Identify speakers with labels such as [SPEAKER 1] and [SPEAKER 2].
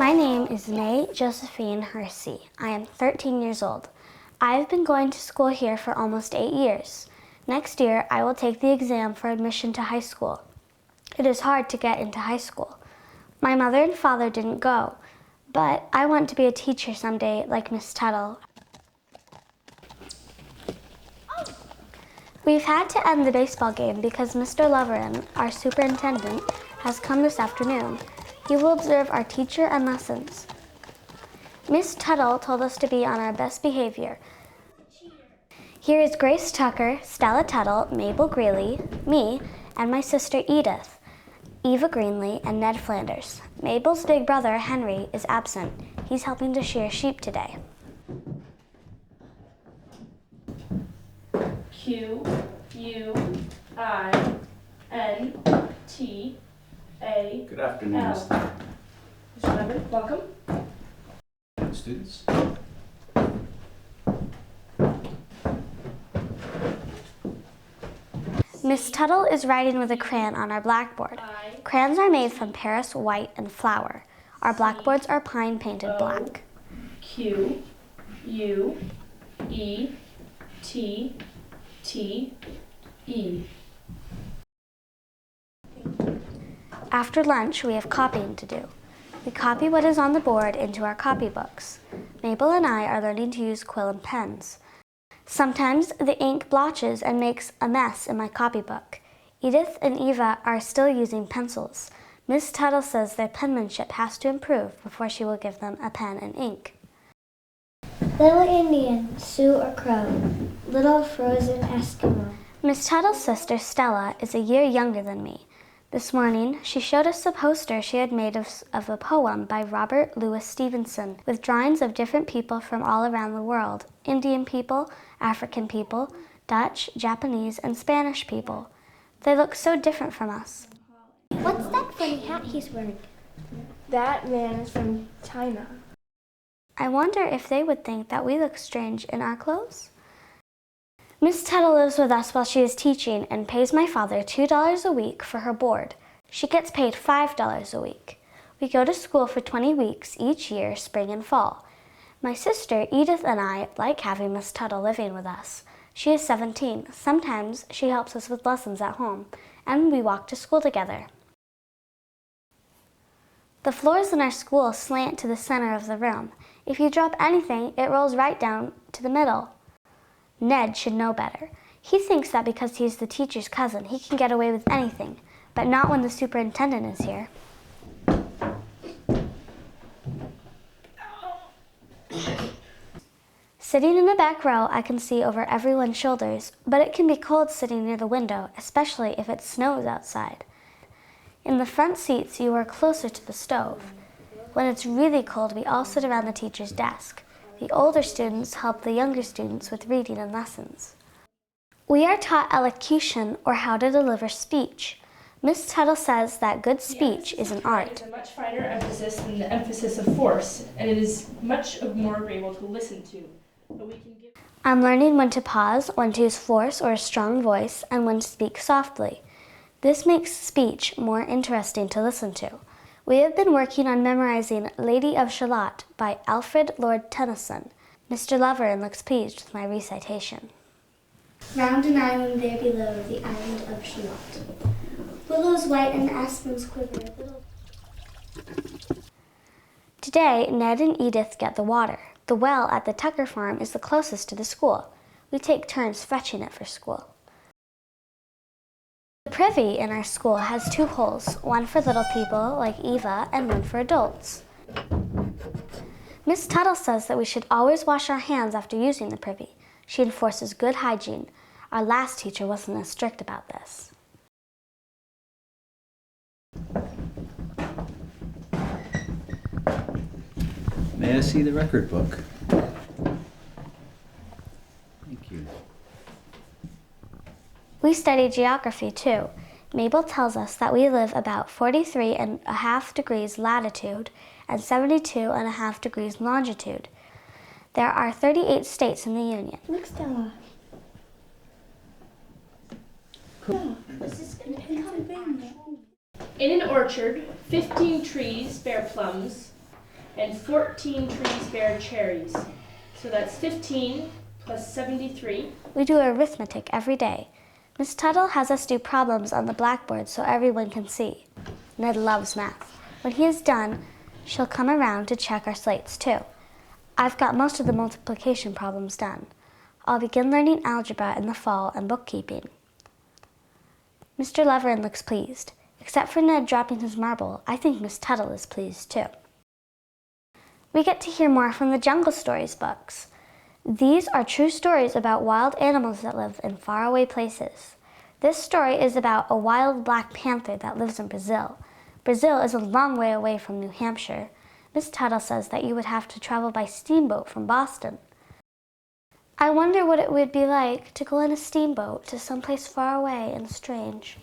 [SPEAKER 1] My name is May Josephine Hersey. I am 13 years old. I have been going to school here for almost 8 years. Next year, I will take the exam for admission to high school. It is hard to get into high school. My mother and father didn't go, but I want to be a teacher someday like Miss Tuttle. We've had to end the baseball game because Mr. Loverin, our superintendent, has come this afternoon. He will observe our teacher and lessons. Miss Tuttle told us to be on our best behavior. Here is Grace Tucker, Stella Tuttle, Mabel Greeley, me, and my sister Edith, Eva Greenlee, and Ned Flanders. Mabel's big brother, Henry, is absent. He's helping to shear sheep today.
[SPEAKER 2] Q-U-I-N-T-A.
[SPEAKER 3] Good afternoon,
[SPEAKER 2] Mr. Leonard, welcome.
[SPEAKER 3] Students.
[SPEAKER 1] Miss Tuttle is writing with a crayon on our blackboard. Crayons are made from Paris white and flour. Our blackboards are pine painted black.
[SPEAKER 2] Q-U-E-T-T-E.
[SPEAKER 1] After lunch, we have copying to do. We copy what is on the board into our copybooks. Mabel and I are learning to use quill and pens. Sometimes the ink blotches and makes a mess in my copybook. Edith and Eva are still using pencils. Miss Tuttle says their penmanship has to improve before she will give them a pen and ink.
[SPEAKER 4] Little Indian, Sioux or Crow, little frozen Eskimo.
[SPEAKER 1] Miss Tuttle's sister Stella is a year younger than me. This morning, she showed us a poster she had made of a poem by Robert Louis Stevenson with drawings of different people from all around the world: Indian people, African people, Dutch, Japanese, and Spanish people. They look so different from us.
[SPEAKER 4] What's that funny hat he's wearing?
[SPEAKER 2] That man is from China.
[SPEAKER 1] I wonder if they would think that we look strange in our clothes? Miss Tuttle lives with us while she is teaching and pays my father $2 a week for her board. She gets paid $5 a week. We go to school for 20 weeks each year, spring and fall. My sister Edith and I like having Miss Tuttle living with us. She is 17. Sometimes she helps us with lessons at home, and we walk to school together. The floors in our school slant to the center of the room. If you drop anything, it rolls right down to the middle. Ned should know better. He thinks that because he's the teacher's cousin, he can get away with anything, but not when the superintendent is here. Sitting in the back row, I can see over everyone's shoulders, but it can be cold sitting near the window, especially if it snows outside. In the front seats, you are closer to the stove. When it's really cold, we all sit around the teacher's desk. The older students help the younger students with reading and lessons. We are taught elocution, or how to deliver speech. Miss Tuttle says that good speech is an art.
[SPEAKER 2] It's a much finer emphasis than the emphasis of force, and it is much more agreeable to listen to. But we can give...
[SPEAKER 1] I'm learning when to pause, when to use force or a strong voice, and when to speak softly. This makes speech more interesting to listen to. We have been working on memorizing Lady of Shalott by Alfred Lord Tennyson. Mr. Loverin looks pleased with my recitation.
[SPEAKER 4] Round an island there below, the island of Shalott. Willows white and aspens quiver.
[SPEAKER 1] Today, Ned and Edith get the water. The well at the Tucker farm is the closest to the school. We take turns fetching it for school. The privy in our school has 2 holes, one for little people like Eva and one for adults. Miss Tuttle says that we should always wash our hands after using the privy. She enforces good hygiene. Our last teacher wasn't as strict about this.
[SPEAKER 3] May I see the record book? Thank you.
[SPEAKER 1] We study geography too. Mabel tells us that we live about 43.5 degrees latitude and 72.5 degrees longitude. There are 38 states in the Union.
[SPEAKER 4] Look, Stella. This is in Pennsylvania.
[SPEAKER 2] In an orchard, 15 trees bear plums. and 14 trees bear cherries. So that's 15 plus 73.
[SPEAKER 1] We do arithmetic every day. Miss Tuttle has us do problems on the blackboard so everyone can see. Ned loves math. When he is done, she'll come around to check our slates too. I've got most of the multiplication problems done. I'll begin learning algebra in the fall and bookkeeping. Mr. Leverin looks pleased. Except for Ned dropping his marble, I think Miss Tuttle is pleased too. We get to hear more from the Jungle Stories books. These are true stories about wild animals that live in faraway places. This story is about a wild black panther that lives in Brazil. Brazil is a long way away from New Hampshire. Miss Tuttle says that you would have to travel by steamboat from Boston. I wonder what it would be like to go in a steamboat to someplace far away and strange.